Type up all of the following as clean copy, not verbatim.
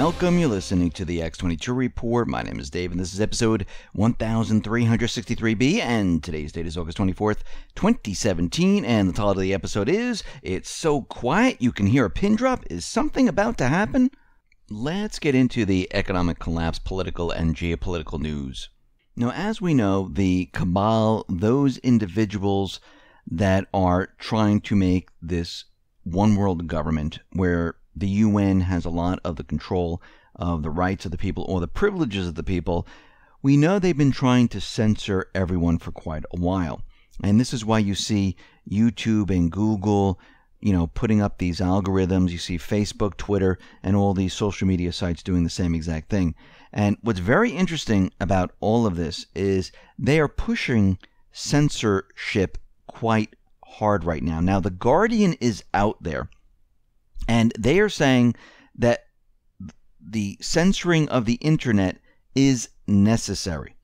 welcome. You're listening to the X22 Report. My name is Dave, and this is episode 1363B, and today's date is August 24th, 2017, and the title of the episode is, It's So Quiet You Can Hear a Pin Drop. Is something about to happen? Let's get into the economic collapse, political, and geopolitical news. Now, as we know, the cabal, those individuals that are trying to make this one world government where the UN has a lot of the control of the rights of the people or the privileges of the people, we know they've been trying to censor everyone for quite a while. And this is why you see YouTube and Google, putting up these algorithms. You see Facebook, Twitter, and all these social media sites doing the same exact thing. And what's very interesting about all of this is they are pushing censorship quite hard right now. Now, The Guardian is out there, and they are saying that the censoring of the internet is necessary.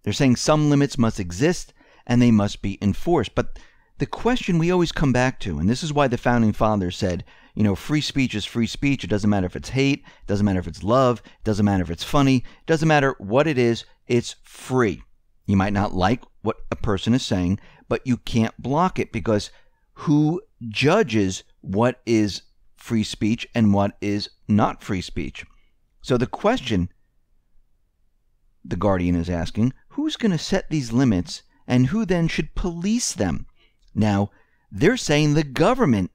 They're saying some limits must exist and they must be enforced. But the question we always come back to, and this is why the Founding Fathers said, free speech is free speech. It doesn't matter if it's hate, it doesn't matter if it's love, it doesn't matter if it's funny, it doesn't matter what it is, it's free. You might not like what a person is saying, but you can't block it, because who judges what is free speech and what is not free speech? So the question The Guardian is asking, who's going to set these limits and who then should police them? Now, they're saying the government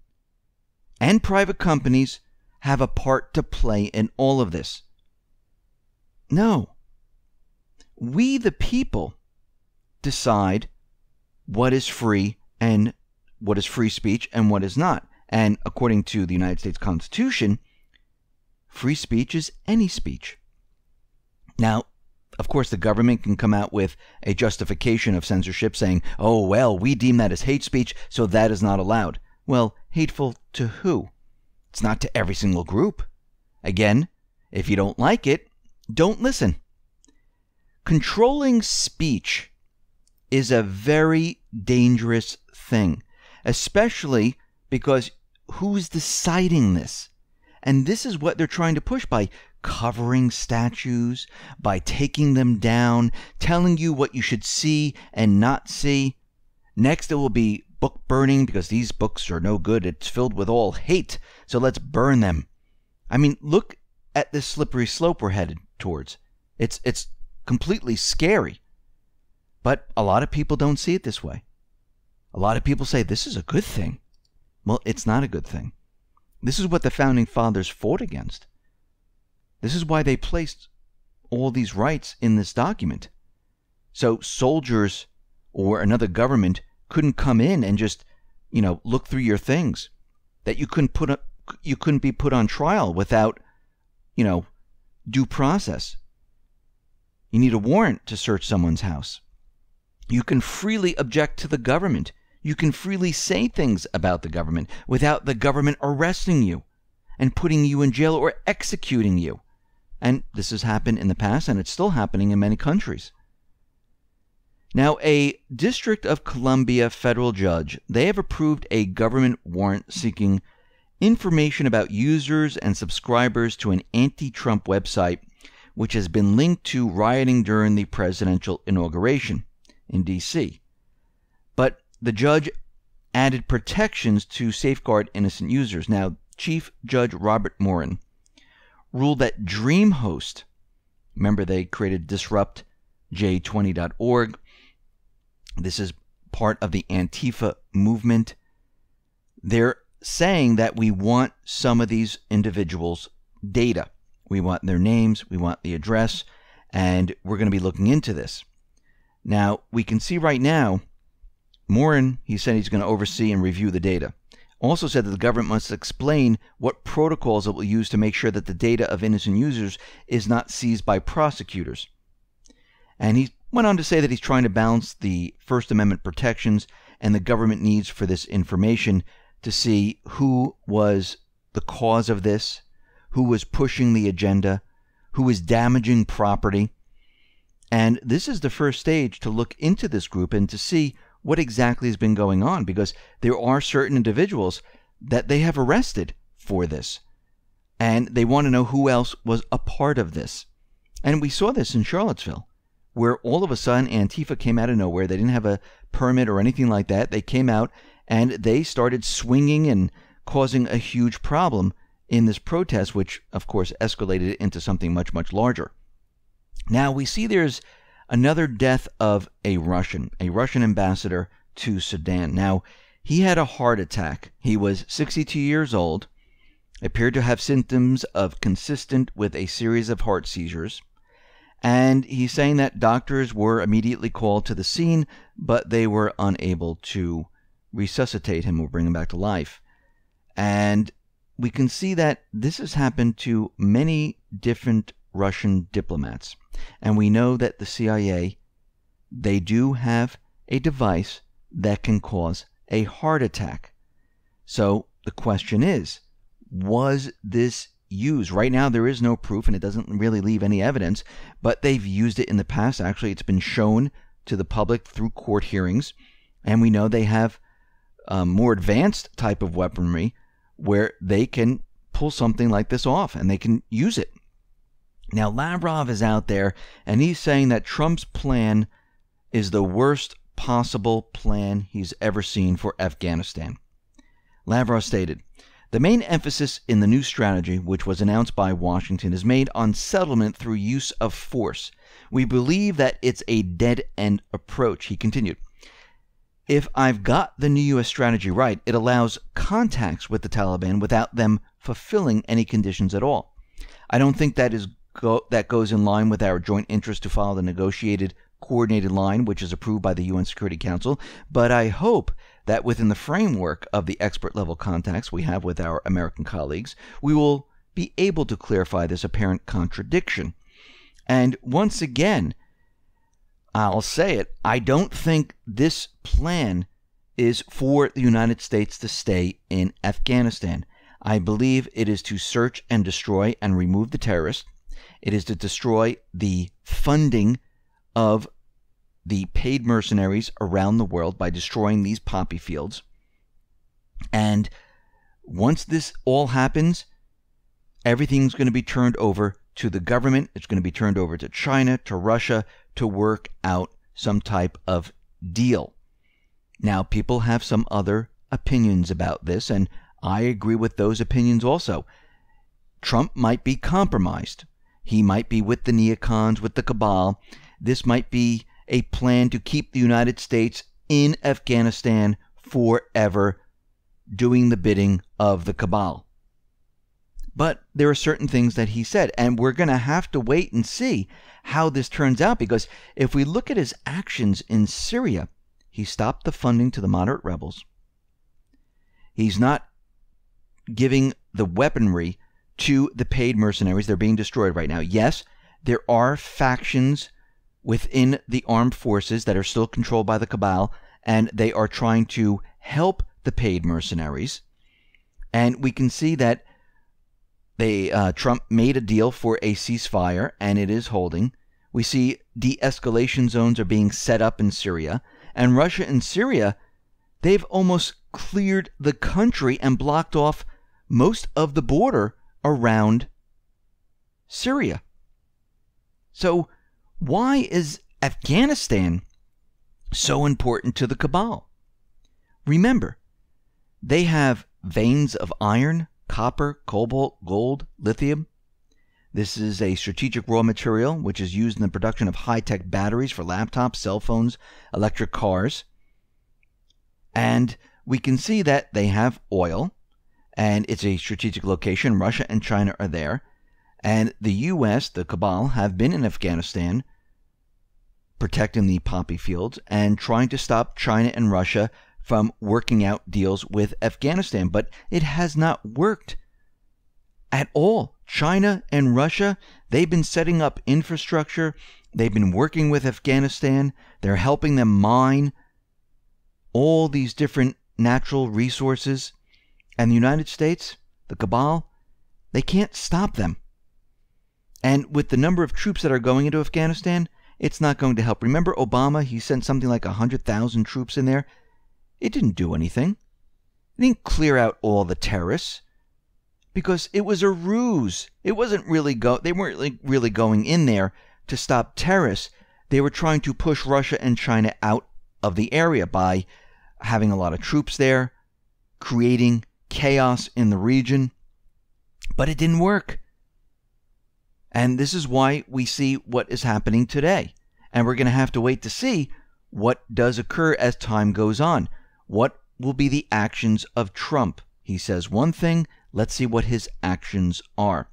and private companies have a part to play in all of this. No. We, the people, decide what is free and what is free speech and what is not. And according to the United States Constitution, free speech is any speech. Now, of course, the government can come out with a justification of censorship saying, oh, well, we deem that as hate speech, so that is not allowed. Well, hateful to who? It's not to every single group. Again, if you don't like it, don't listen. Controlling speech is a very dangerous thing, especially because who's deciding this? And this is what they're trying to push by covering statues, by taking them down, telling you what you should see and not see. Next, it will be book burning, because these books are no good. It's filled with all hate, so let's burn them. I mean, look at this slippery slope we're headed towards. It's completely scary. But a lot of people don't see it this way. A lot of people say this is a good thing. Well, it's not a good thing. This is what the Founding Fathers fought against. This is why they placed all these rights in this document. So soldiers or another government couldn't come in and just, look through your things. That you couldn't be put on trial without, due process. You need a warrant to search someone's house. You can freely object to the government. You can freely say things about the government without the government arresting you and putting you in jail or executing you. And this has happened in the past, and it's still happening in many countries. Now, a District of Columbia federal judge, they have approved a government warrant seeking information about users and subscribers to an anti-Trump website, which has been linked to rioting during the presidential inauguration in D.C. But the judge added protections to safeguard innocent users. Now, Chief Judge Robert Morin ruled that DreamHost, remember they created disruptj20.org. This is part of the Antifa movement. They're saying that we want some of these individuals' data. We want their names, we want the address, and we're going to be looking into this. Now, we can see right now, Morin, he said he's going to oversee and review the data. Also said that the government must explain what protocols it will use to make sure that the data of innocent users is not seized by prosecutors. And he went on to say that he's trying to balance the First Amendment protections and the government needs for this information to see who was the cause of this, who was pushing the agenda, who was damaging property. And this is the first stage to look into this group and to see what exactly has been going on, because there are certain individuals that they have arrested for this. And they want to know who else was a part of this. And we saw this in Charlottesville, where all of a sudden Antifa came out of nowhere. They didn't have a permit or anything like that. They came out and they started swinging and causing a huge problem in this protest, which of course escalated into something much, much larger. Now we see there's another death of a Russian ambassador to Sudan. Now, he had a heart attack. He was 62 years old, appeared to have symptoms of consistent with a series of heart seizures. And he's saying that doctors were immediately called to the scene, but they were unable to resuscitate him or bring him back to life. And we can see that this has happened to many different Russian diplomats. And we know that the CIA, they do have a device that can cause a heart attack. So the question is, was this used? Right now there is no proof and it doesn't really leave any evidence, but they've used it in the past. Actually, it's been shown to the public through court hearings, and we know they have more advanced type of weaponry where they can pull something like this off and they can use it. Now, Lavrov is out there and he's saying that Trump's plan is the worst possible plan he's ever seen for Afghanistan. Lavrov stated, "The main emphasis in the new strategy, which was announced by Washington, is made on settlement through use of force. We believe that it's a dead-end approach," he continued. "If I've got the new U.S. strategy right, it allows contacts with the Taliban without them fulfilling any conditions at all. I don't think that goes in line with our joint interest to follow the negotiated, coordinated line which is approved by the UN Security Council, but I hope that within the framework of the expert-level contacts we have with our American colleagues, we will be able to clarify this apparent contradiction." And once again, I'll say it, I don't think this plan is for the United States to stay in Afghanistan. I believe it is to search and destroy and remove the terrorists. It is to destroy the funding of the paid mercenaries around the world by destroying these poppy fields. And once this all happens, everything's going to be turned over to the government. It's going to be turned over to China, to Russia, to work out some type of deal. Now, people have some other opinions about this, and I agree with those opinions also. Trump might be compromised. He might be with the neocons, with the cabal. This might be a plan to keep the United States in Afghanistan forever, doing the bidding of the cabal. But there are certain things that he said, and we're going to have to wait and see how this turns out, because if we look at his actions in Syria, he stopped the funding to the moderate rebels. He's not giving the weaponry to the paid mercenaries. They're being destroyed right now. Yes, there are factions within the armed forces that are still controlled by the cabal, and they are trying to help the paid mercenaries. And we can see that Trump made a deal for a ceasefire, and it is holding. We see de-escalation zones are being set up in Syria, and Russia and Syria, they've almost cleared the country and blocked off most of the border around Syria. So why is Afghanistan so important to the cabal? Remember, they have veins of iron, copper, cobalt, gold, lithium. This is a strategic raw material which is used in the production of high-tech batteries for laptops, cell phones, electric cars. And we can see that they have oil, and it's a strategic location. Russia and China are there. And the U.S., the cabal, have been in Afghanistan protecting the poppy fields and trying to stop China and Russia from working out deals with Afghanistan. But it has not worked at all. China and Russia, they've been setting up infrastructure. They've been working with Afghanistan. They're helping them mine all these different natural resources. And the United States, the cabal, they can't stop them. And with the number of troops that are going into Afghanistan, it's not going to help. Remember Obama, he sent something like 100,000 troops in there. It didn't do anything. It didn't clear out all the terrorists. because it was a ruse. It wasn't really they weren't really going in there to stop terrorists. They were trying to push Russia and China out of the area by having a lot of troops there, creating chaos in the region. But it didn't work. And this is why we see what is happening today. And we're going to have to wait to see what does occur as time goes on. What will be the actions of Trump? He says one thing. Let's see what his actions are.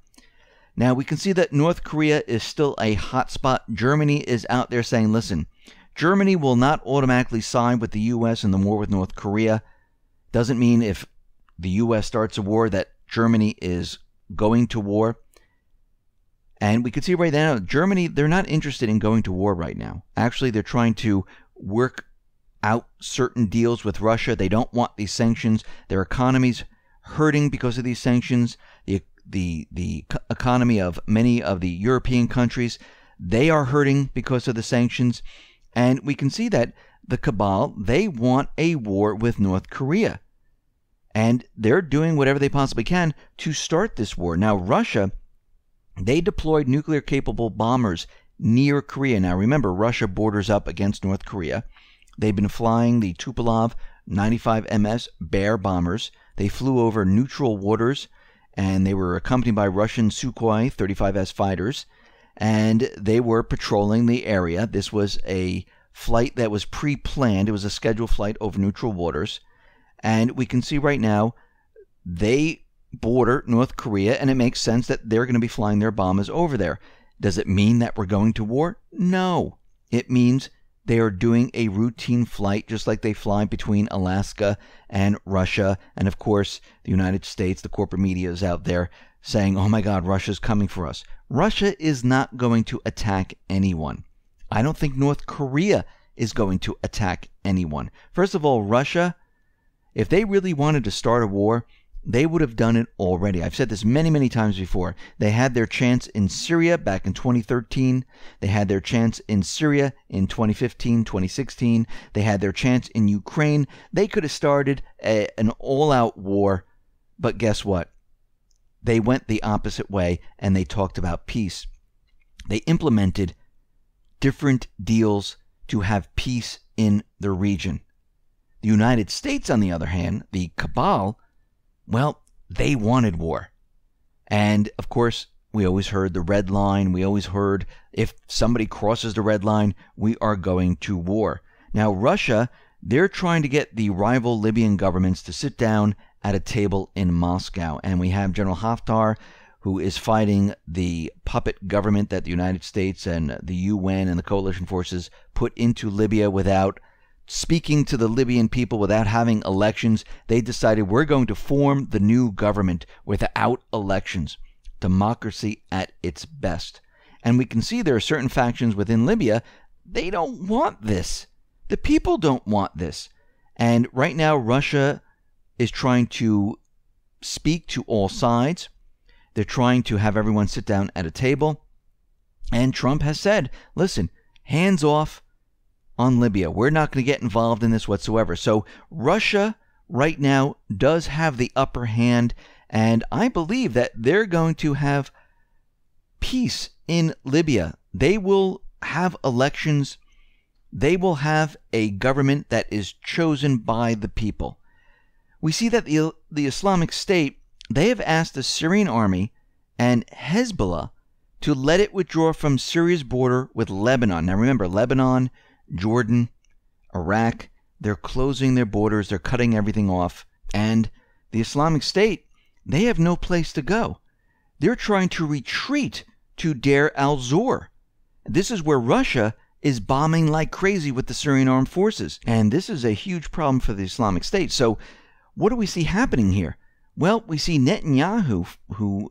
Now, we can see that North Korea is still a hot spot. Germany is out there saying, listen, Germany will not automatically side with the U.S. in the war with North Korea. Doesn't mean if the U.S. starts a war that Germany is going to war. And we can see right now, Germany, they're not interested in going to war right now. Actually, they're trying to work out certain deals with Russia. They don't want these sanctions. Their economy's hurting because of these sanctions. The economy of many of the European countries, they are hurting because of the sanctions. And we can see that the cabal, they want a war with North Korea. And they're doing whatever they possibly can to start this war. Now, Russia, they deployed nuclear-capable bombers near Korea. Now, remember, Russia borders up against North Korea. They've been flying the Tupolev 95 MS Bear bombers. They flew over neutral waters, and they were accompanied by Russian Sukhoi 35S fighters, and they were patrolling the area. This was a flight that was pre-planned. It was a scheduled flight over neutral waters, and we can see right now they border North Korea, and it makes sense that they're going to be flying their bombers over there. Does it mean that we're going to war? No. It means they are doing a routine flight just like they fly between Alaska and Russia. And of course, the United States, the corporate media is out there saying, oh my God, Russia's coming for us. Russia is not going to attack anyone. I don't think North Korea is going to attack anyone. First of all, Russia, if they really wanted to start a war, they would have done it already. I've said this many, many times before. They had their chance in Syria back in 2013. They had their chance in Syria in 2015, 2016. They had their chance in Ukraine. They could have started an all-out war, but guess what? They went the opposite way, and they talked about peace. They implemented different deals to have peace in the region. The United States, on the other hand, the cabal, well, they wanted war. And, of course, we always heard the red line. We always heard if somebody crosses the red line, we are going to war. Now, Russia, they're trying to get the rival Libyan governments to sit down at a table in Moscow. And we have General Haftar, who is fighting the puppet government that the United States and the UN and the coalition forces put into Libya without speaking to the Libyan people, without having elections. They decided we're going to form the new government without elections. Democracy at its best. And we can see there are certain factions within Libya. They don't want this. The people don't want this. And right now, Russia is trying to speak to all sides. They're trying to have everyone sit down at a table. And Trump has said, listen, hands off on Libya. We're not going to get involved in this whatsoever. So Russia right now does have the upper hand, and I believe that they're going to have peace in Libya. They will have elections. They will have a government that is chosen by the people. We see that the Islamic State, they have asked the Syrian army and Hezbollah to let it withdraw from Syria's border with Lebanon. Now remember, Lebanon, Jordan, Iraq, they're closing their borders, they're cutting everything off, and the Islamic State, they have no place to go. They're trying to retreat to Deir al-Zor. This is where Russia is bombing like crazy with the Syrian armed forces, and this is a huge problem for the Islamic State. So what do we see happening here? Well, we see Netanyahu, who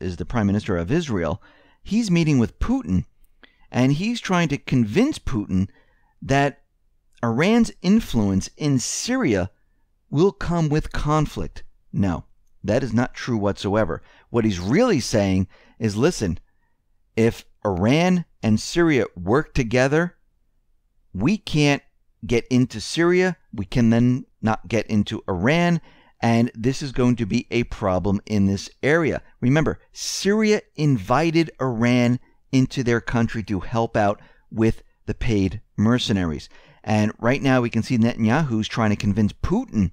is the Prime Minister of Israel, he's meeting with Putin, and he's trying to convince Putin that Iran's influence in Syria will come with conflict. No, that is not true whatsoever. What he's really saying is, listen, if Iran and Syria work together, we can't get into Syria. We can then not get into Iran. And this is going to be a problem in this area. Remember, Syria invited Iran into their country to help out with the paid mercenaries. And right now we can see Netanyahu's trying to convince Putin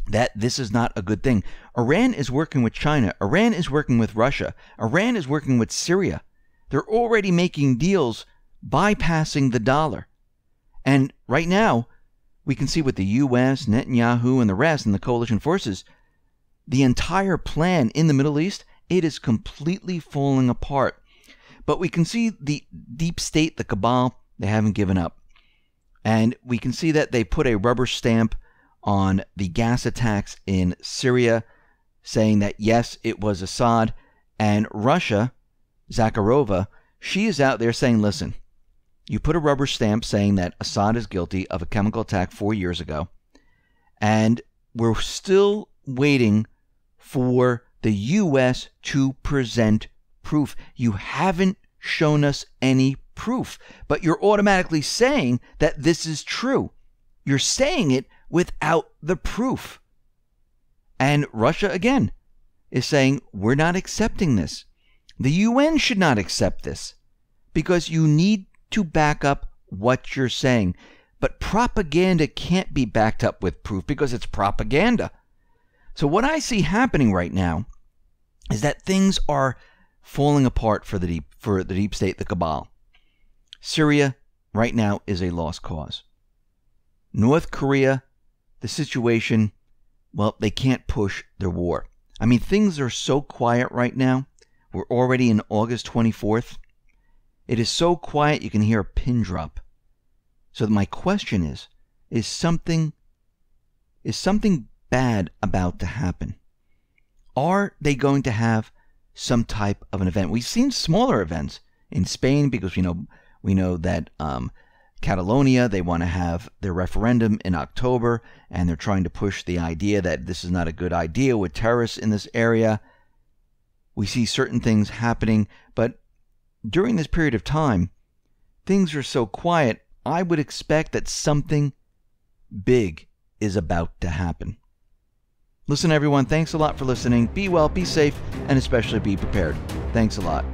that this is not a good thing. Iran is working with China. Iran is working with Russia. Iran is working with Syria. They're already making deals bypassing the dollar. And right now, we can see with the U.S., Netanyahu, and the rest, and the coalition forces, the entire plan in the Middle East, it is completely falling apart. But we can see the deep state, the cabal, they haven't given up. And we can see that they put a rubber stamp on the gas attacks in Syria, saying that, yes, it was Assad. And Russia, Zakharova, she is out there saying, listen, you put a rubber stamp saying that Assad is guilty of a chemical attack 4 years ago, and we're still waiting for the U.S. to present proof. You haven't shown us any proof, but you're automatically saying that this is true. You're saying it without the proof. And Russia, again, is saying, we're not accepting this. The UN should not accept this because you need to back up what you're saying. But propaganda can't be backed up with proof because it's propaganda. So what I see happening right now is that things are falling apart for the deep state, the cabal. Syria right now is a lost cause. North Korea, the situation, well, they can't push their war. I mean, things are so quiet right now. We're already in August 24th. It is so quiet you can hear a pin drop. So my question is something bad about to happen? Are they going to have some type of an event? We've seen smaller events in Spain because we know that Catalonia, they want to have their referendum in October, and they're trying to push the idea that this is not a good idea with terrorists in this area. We see certain things happening, but during this period of time, things are so quiet, I would expect that something big is about to happen. Listen, everyone, thanks a lot for listening. Be well, be safe, and especially be prepared. Thanks a lot.